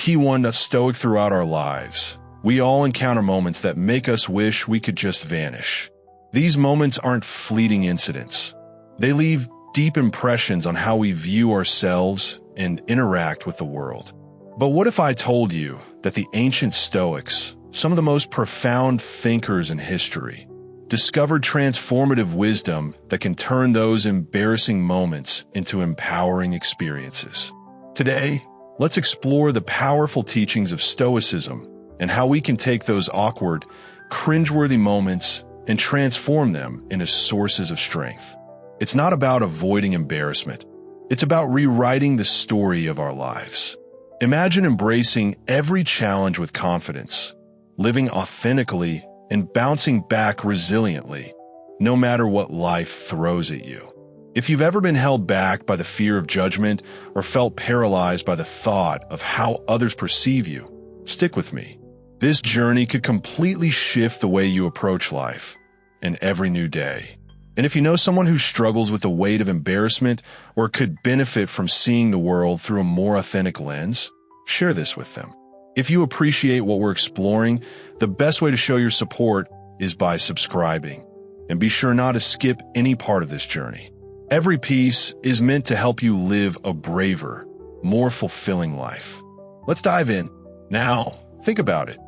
key one that's stoic throughout our lives. We all encounter moments that make us wish we could just vanish. These moments aren't fleeting incidents. They leave deep impressions on how we view ourselves and interact with the world. But what if I told you that the ancient Stoics, some of the most profound thinkers in history, discovered transformative wisdom that can turn those embarrassing moments into empowering experiences? Today, let's explore the powerful teachings of Stoicism and how we can take those awkward, cringe-worthy moments and transform them into sources of strength. It's not about avoiding embarrassment. It's about rewriting the story of our lives. Imagine embracing every challenge with confidence, living authentically and bouncing back resiliently, no matter what life throws at you. If you've ever been held back by the fear of judgment or felt paralyzed by the thought of how others perceive you, stick with me. This journey could completely shift the way you approach life and every new day. And if you know someone who struggles with the weight of embarrassment or could benefit from seeing the world through a more authentic lens, share this with them. If you appreciate what we're exploring, the best way to show your support is by subscribing. And be sure not to skip any part of this journey. Every piece is meant to help you live a braver, more fulfilling life. Let's dive in. Now, think about it.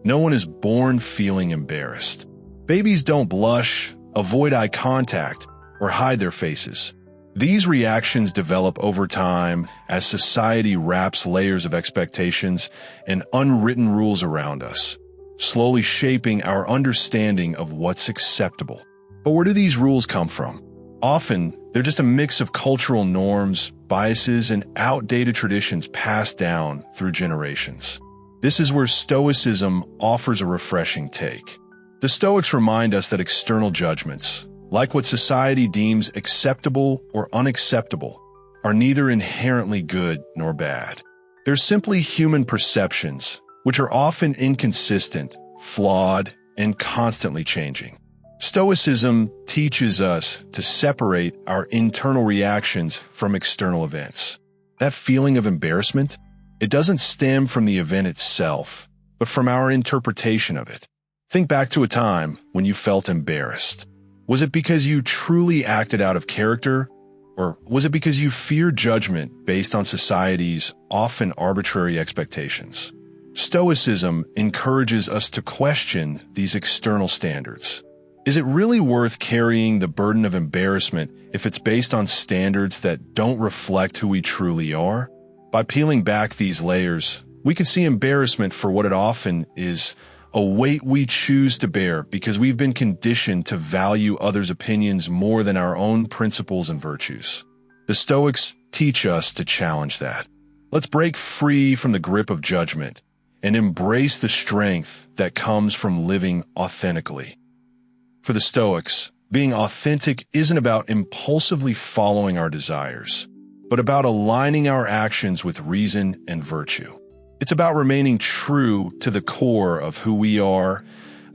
No one is born feeling embarrassed. Babies don't blush, avoid eye contact, or hide their faces. These reactions develop over time as society wraps layers of expectations and unwritten rules around us, slowly shaping our understanding of what's acceptable. But where do these rules come from? Often, they're just a mix of cultural norms, biases, and outdated traditions passed down through generations. This is where Stoicism offers a refreshing take. The Stoics remind us that external judgments, like what society deems acceptable or unacceptable, are neither inherently good nor bad. They're simply human perceptions, which are often inconsistent, flawed, and constantly changing. Stoicism teaches us to separate our internal reactions from external events. That feeling of embarrassment, it doesn't stem from the event itself, but from our interpretation of it. Think back to a time when you felt embarrassed. Was it because you truly acted out of character, or was it because you feared judgment based on society's often arbitrary expectations? Stoicism encourages us to question these external standards. Is it really worth carrying the burden of embarrassment if it's based on standards that don't reflect who we truly are? By peeling back these layers, we can see embarrassment for what it often is: a weight we choose to bear because we've been conditioned to value others' opinions more than our own principles and virtues. The Stoics teach us to challenge that. Let's break free from the grip of judgment and embrace the strength that comes from living authentically. For the Stoics, being authentic isn't about impulsively following our desires, but about aligning our actions with reason and virtue. It's about remaining true to the core of who we are,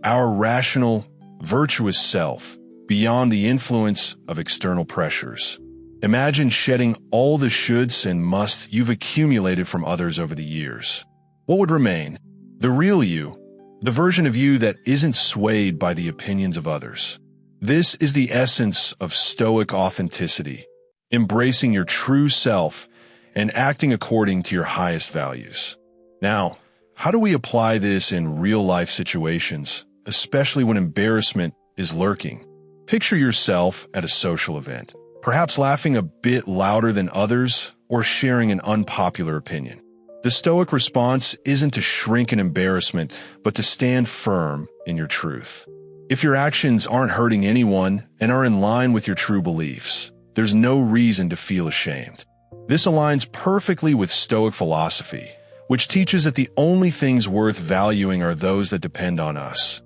our rational, virtuous self, beyond the influence of external pressures. Imagine shedding all the shoulds and musts you've accumulated from others over the years. What would remain? The real you, the version of you that isn't swayed by the opinions of others. This is the essence of Stoic authenticity, embracing your true self and acting according to your highest values. Now, how do we apply this in real-life situations, especially when embarrassment is lurking? Picture yourself at a social event, perhaps laughing a bit louder than others or sharing an unpopular opinion. The Stoic response isn't to shrink in embarrassment, but to stand firm in your truth. If your actions aren't hurting anyone and are in line with your true beliefs, there's no reason to feel ashamed. This aligns perfectly with Stoic philosophy, which teaches that the only things worth valuing are those that depend on us,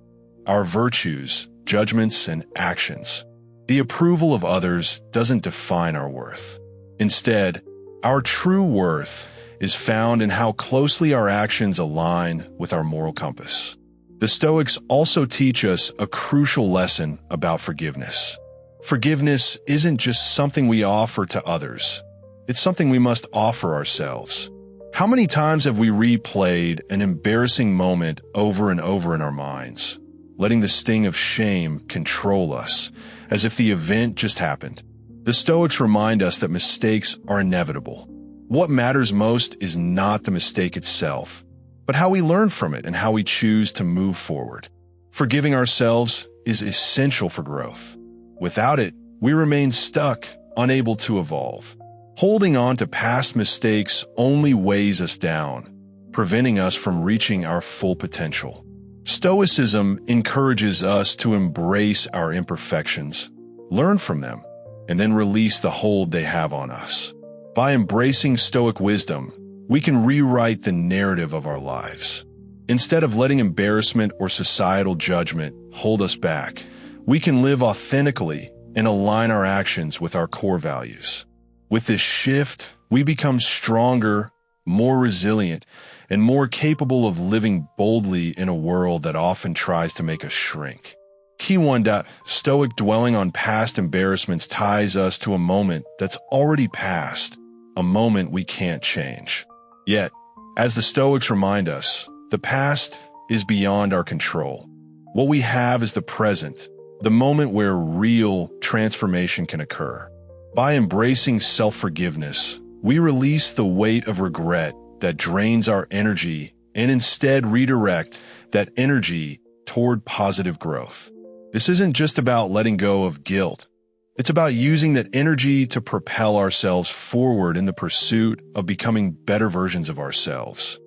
our virtues, judgments, and actions. The approval of others doesn't define our worth. Instead, our true worth is found in how closely our actions align with our moral compass. The Stoics also teach us a crucial lesson about forgiveness. Forgiveness isn't just something we offer to others. It's something we must offer ourselves. How many times have we replayed an embarrassing moment over and over in our minds, letting the sting of shame control us, as if the event just happened? The Stoics remind us that mistakes are inevitable. What matters most is not the mistake itself, but how we learn from it and how we choose to move forward. Forgiving ourselves is essential for growth. Without it, we remain stuck, unable to evolve. Holding on to past mistakes only weighs us down, preventing us from reaching our full potential. Stoicism encourages us to embrace our imperfections, learn from them, and then release the hold they have on us. By embracing Stoic wisdom, we can rewrite the narrative of our lives. Instead of letting embarrassment or societal judgment hold us back, we can live authentically and align our actions with our core values. With this shift, we become stronger, more resilient, and more capable of living boldly in a world that often tries to make us shrink. Key 1. Stoic dwelling on past embarrassments ties us to a moment that's already past, a moment we can't change. Yet, as the Stoics remind us, the past is beyond our control. What we have is the present, the moment where real transformation can occur. By embracing self-forgiveness, we release the weight of regret that drains our energy and instead redirect that energy toward positive growth. This isn't just about letting go of guilt. It's about using that energy to propel ourselves forward in the pursuit of becoming better versions of ourselves.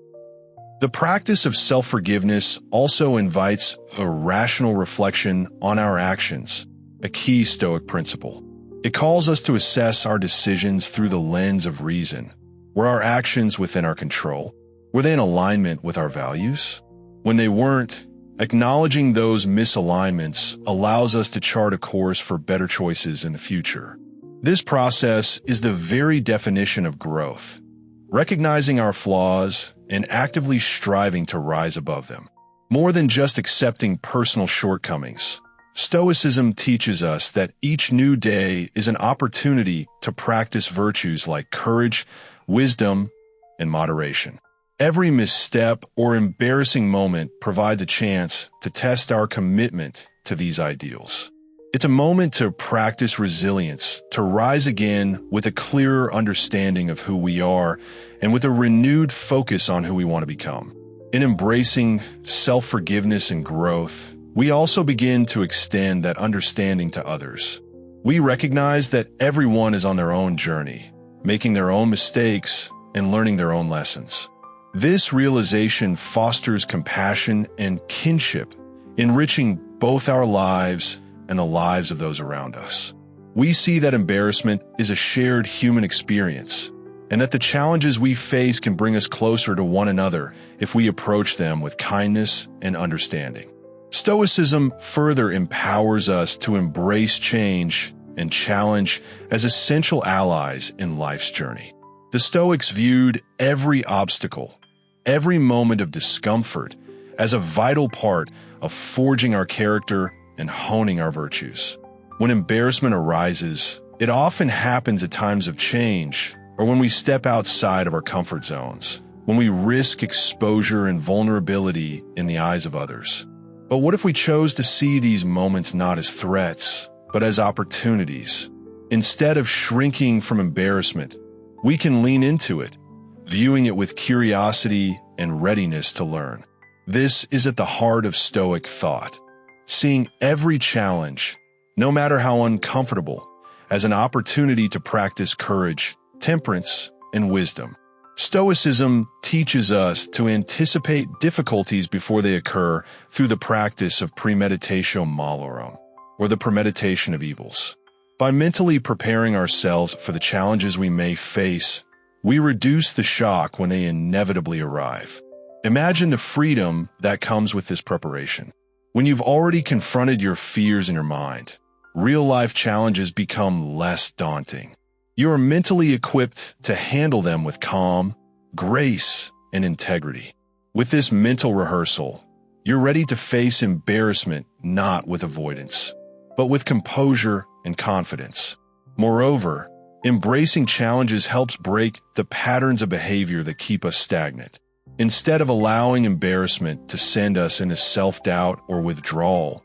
The practice of self-forgiveness also invites a rational reflection on our actions, a key Stoic principle. It calls us to assess our decisions through the lens of reason. Were our actions within our control? Were they in alignment with our values? When they weren't, acknowledging those misalignments allows us to chart a course for better choices in the future. This process is the very definition of growth, recognizing our flaws and actively striving to rise above them. More than just accepting personal shortcomings, Stoicism teaches us that each new day is an opportunity to practice virtues like courage, wisdom, and moderation. Every misstep or embarrassing moment provides a chance to test our commitment to these ideals. It's a moment to practice resilience, to rise again with a clearer understanding of who we are and with a renewed focus on who we want to become. In embracing self-forgiveness and growth, we also begin to extend that understanding to others. We recognize that everyone is on their own journey, making their own mistakes and learning their own lessons. This realization fosters compassion and kinship, enriching both our lives and the lives of those around us. We see that embarrassment is a shared human experience, and that the challenges we face can bring us closer to one another if we approach them with kindness and understanding. Stoicism further empowers us to embrace change and challenge as essential allies in life's journey. The Stoics viewed every obstacle, every moment of discomfort, as a vital part of forging our character and honing our virtues. When embarrassment arises, it often happens at times of change or when we step outside of our comfort zones, when we risk exposure and vulnerability in the eyes of others. But what if we chose to see these moments not as threats, but as opportunities? Instead of shrinking from embarrassment, we can lean into it, viewing it with curiosity and readiness to learn. This is at the heart of Stoic thought, seeing every challenge, no matter how uncomfortable, as an opportunity to practice courage, temperance, and wisdom. Stoicism teaches us to anticipate difficulties before they occur through the practice of premeditatio malorum, or the premeditation of evils. By mentally preparing ourselves for the challenges we may face, we reduce the shock when they inevitably arrive. Imagine the freedom that comes with this preparation. When you've already confronted your fears in your mind, real-life challenges become less daunting. You are mentally equipped to handle them with calm, grace, and integrity. With this mental rehearsal, you're ready to face embarrassment not with avoidance, but with composure and confidence. Moreover, Embracing challenges helps break the patterns of behavior that keep us stagnant. Instead of allowing embarrassment to send us into self-doubt or withdrawal,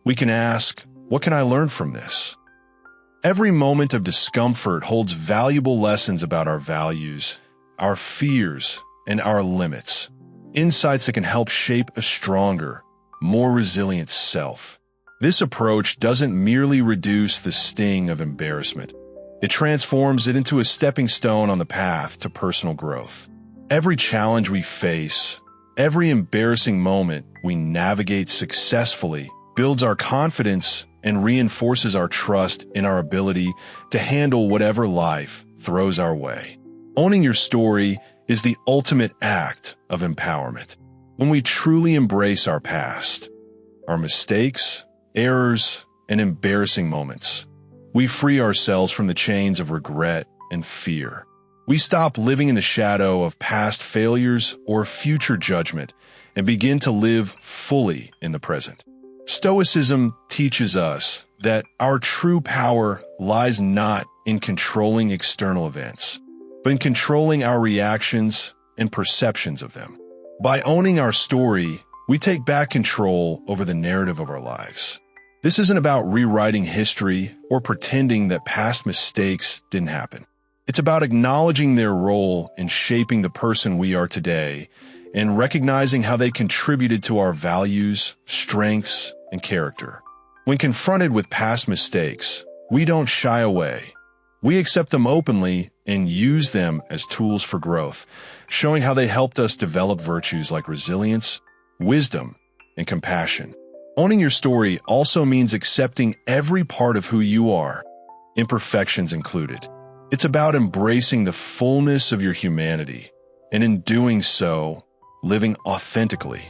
we can ask, what can I learn from this? Every moment of discomfort holds valuable lessons about our values, our fears, and our limits. Insights that can help shape a stronger, more resilient self. This approach doesn't merely reduce the sting of embarrassment. It transforms it into a stepping stone on the path to personal growth. Every challenge we face, every embarrassing moment we navigate successfully builds our confidence and reinforces our trust in our ability to handle whatever life throws our way. Owning your story is the ultimate act of empowerment. When we truly embrace our past, our mistakes, errors, and embarrassing moments, we free ourselves from the chains of regret and fear. We stop living in the shadow of past failures or future judgment and begin to live fully in the present. Stoicism teaches us that our true power lies not in controlling external events, but in controlling our reactions and perceptions of them. By owning our story, we take back control over the narrative of our lives. This isn't about rewriting history or pretending that past mistakes didn't happen. It's about acknowledging their role in shaping the person we are today and recognizing how they contributed to our values, strengths, and character. When confronted with past mistakes, we don't shy away. We accept them openly and use them as tools for growth, showing how they helped us develop virtues like resilience, wisdom, and compassion. Owning your story also means accepting every part of who you are, imperfections included. It's about embracing the fullness of your humanity, and in doing so, living authentically.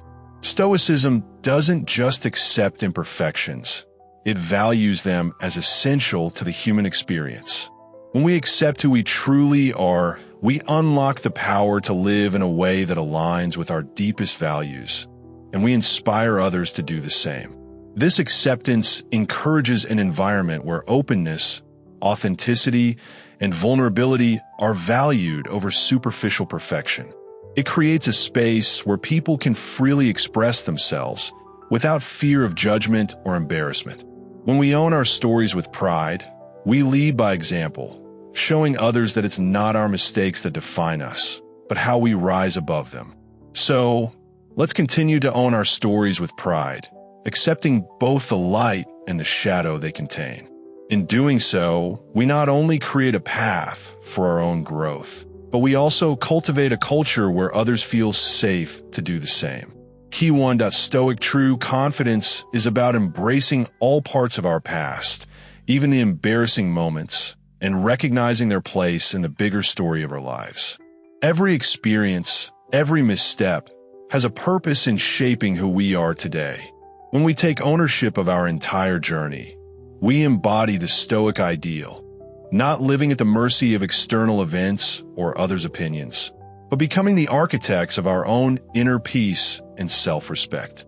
Stoicism doesn't just accept imperfections, it values them as essential to the human experience. When we accept who we truly are, we unlock the power to live in a way that aligns with our deepest values, and we inspire others to do the same. This acceptance encourages an environment where openness, authenticity, and vulnerability are valued over superficial perfection. It creates a space where people can freely express themselves without fear of judgment or embarrassment. When we own our stories with pride, we lead by example, showing others that it's not our mistakes that define us, but how we rise above them. So, let's continue to own our stories with pride, accepting both the light and the shadow they contain. In doing so, we not only create a path for our own growth, but we also cultivate a culture where others feel safe to do the same. Key 1. Stoic true confidence is about embracing all parts of our past, even the embarrassing moments, and recognizing their place in the bigger story of our lives. Every experience, every misstep, has a purpose in shaping who we are today. When we take ownership of our entire journey, we embody the Stoic ideal, not living at the mercy of external events or others' opinions, but becoming the architects of our own inner peace and self-respect.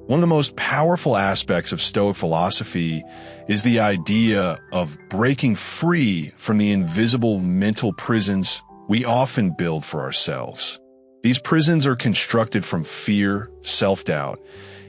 One of the most powerful aspects of Stoic philosophy is the idea of breaking free from the invisible mental prisons we often build for ourselves. These prisons are constructed from fear, self-doubt,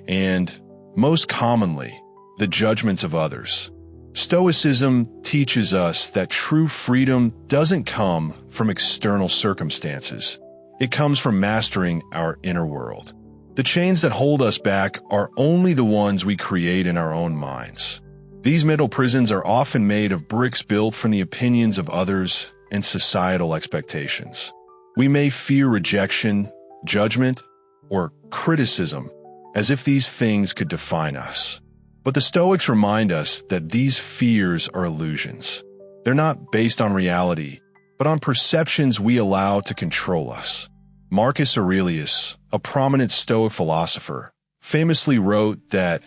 and, most commonly, the judgments of others. Stoicism teaches us that true freedom doesn't come from external circumstances. It comes from mastering our inner world. The chains that hold us back are only the ones we create in our own minds. These mental prisons are often made of bricks built from the opinions of others and societal expectations. We may fear rejection, judgment, or criticism, as if these things could define us. But the Stoics remind us that these fears are illusions. They're not based on reality, but on perceptions we allow to control us. Marcus Aurelius, a prominent Stoic philosopher, famously wrote that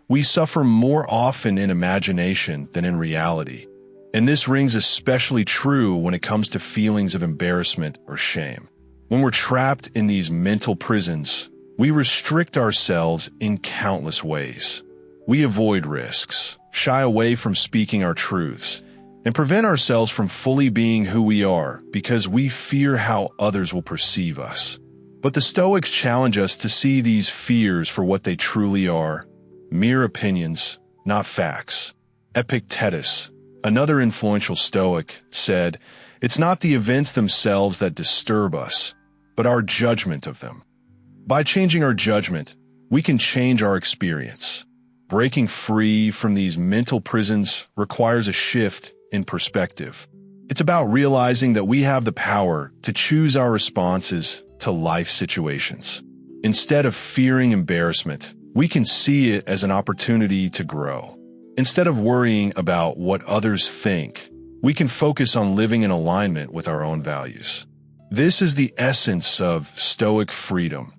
we suffer more often in imagination than in reality, and this rings especially true when it comes to feelings of embarrassment or shame. When we're trapped in these mental prisons, we restrict ourselves in countless ways. We avoid risks, shy away from speaking our truths, and prevent ourselves from fully being who we are because we fear how others will perceive us. But the Stoics challenge us to see these fears for what they truly are: mere opinions, not facts. Epictetus, another influential Stoic, said, "It's not the events themselves that disturb us, but our judgment of them." By changing our judgment, we can change our experience. Breaking free from these mental prisons requires a shift in perspective. It's about realizing that we have the power to choose our responses to life situations. Instead of fearing embarrassment, we can see it as an opportunity to grow. Instead of worrying about what others think, we can focus on living in alignment with our own values. This is the essence of Stoic freedom,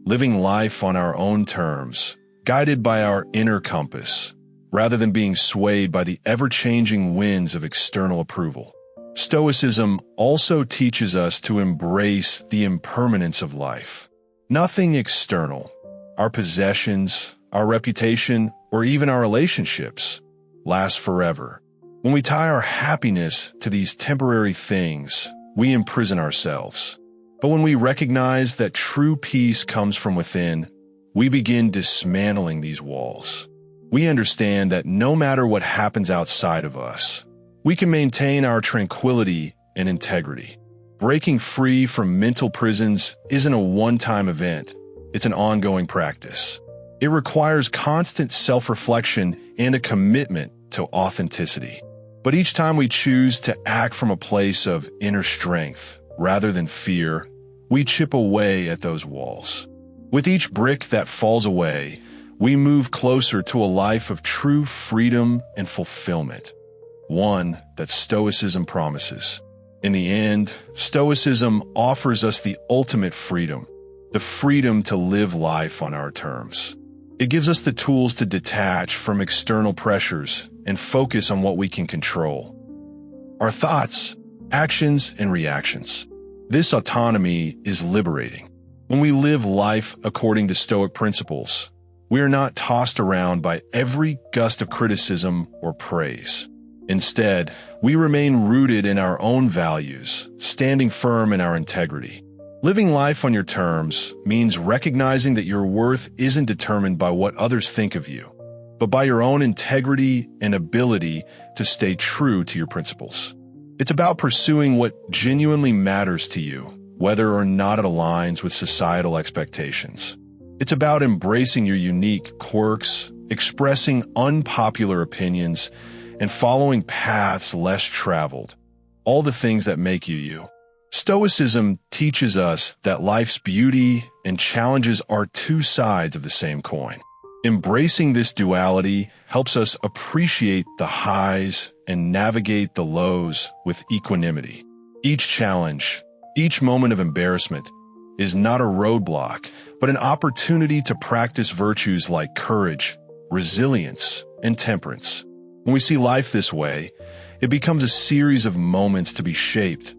living life on our own terms, guided by our inner compass, rather than being swayed by the ever-changing winds of external approval. Stoicism also teaches us to embrace the impermanence of life. Nothing external, our possessions, our reputation, or even our relationships, lasts forever. When we tie our happiness to these temporary things, we imprison ourselves. But when we recognize that true peace comes from within, we begin dismantling these walls. We understand that no matter what happens outside of us, we can maintain our tranquility and integrity. Breaking free from mental prisons isn't a one-time event, it's an ongoing practice. It requires constant self-reflection and a commitment to authenticity. But each time we choose to act from a place of inner strength rather than fear, we chip away at those walls. With each brick that falls away, we move closer to a life of true freedom and fulfillment, one that Stoicism promises. In the end, Stoicism offers us the ultimate freedom, the freedom to live life on our terms. It gives us the tools to detach from external pressures and focus on what we can control: our thoughts, actions, and reactions. This autonomy is liberating. When we live life according to Stoic principles, we are not tossed around by every gust of criticism or praise. Instead, we remain rooted in our own values, standing firm in our integrity. Living life on your terms means recognizing that your worth isn't determined by what others think of you, but by your own integrity and ability to stay true to your principles. It's about pursuing what genuinely matters to you, whether or not it aligns with societal expectations. It's about embracing your unique quirks, expressing unpopular opinions, and following paths less traveled, all the things that make you you. Stoicism teaches us that life's beauty and challenges are two sides of the same coin. Embracing this duality helps us appreciate the highs and navigate the lows with equanimity. Each challenge, each moment of embarrassment, is not a roadblock, but an opportunity to practice virtues like courage, resilience, and temperance. When we see life this way, it becomes a series of moments to be shaped,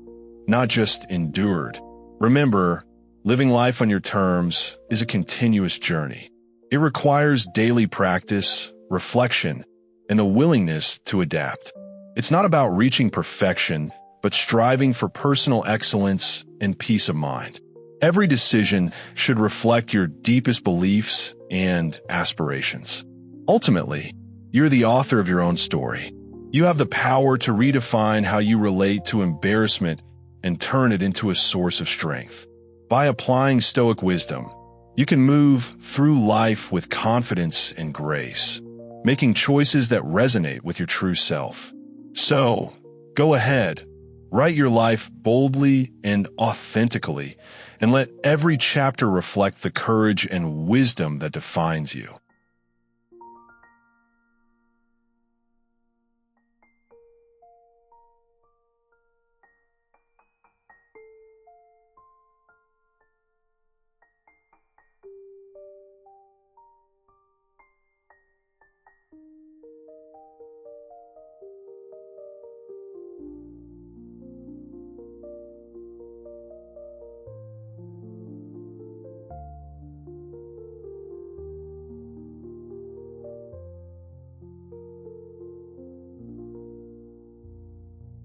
not just endured. Remember, living life on your terms is a continuous journey. It requires daily practice, reflection, and the willingness to adapt. It's not about reaching perfection, but striving for personal excellence and peace of mind. Every decision should reflect your deepest beliefs and aspirations. Ultimately, you're the author of your own story. You have the power to redefine how you relate to embarrassment and turn it into a source of strength. By applying Stoic wisdom, you can move through life with confidence and grace, making choices that resonate with your true self. So, go ahead, write your life boldly and authentically, and let every chapter reflect the courage and wisdom that defines you.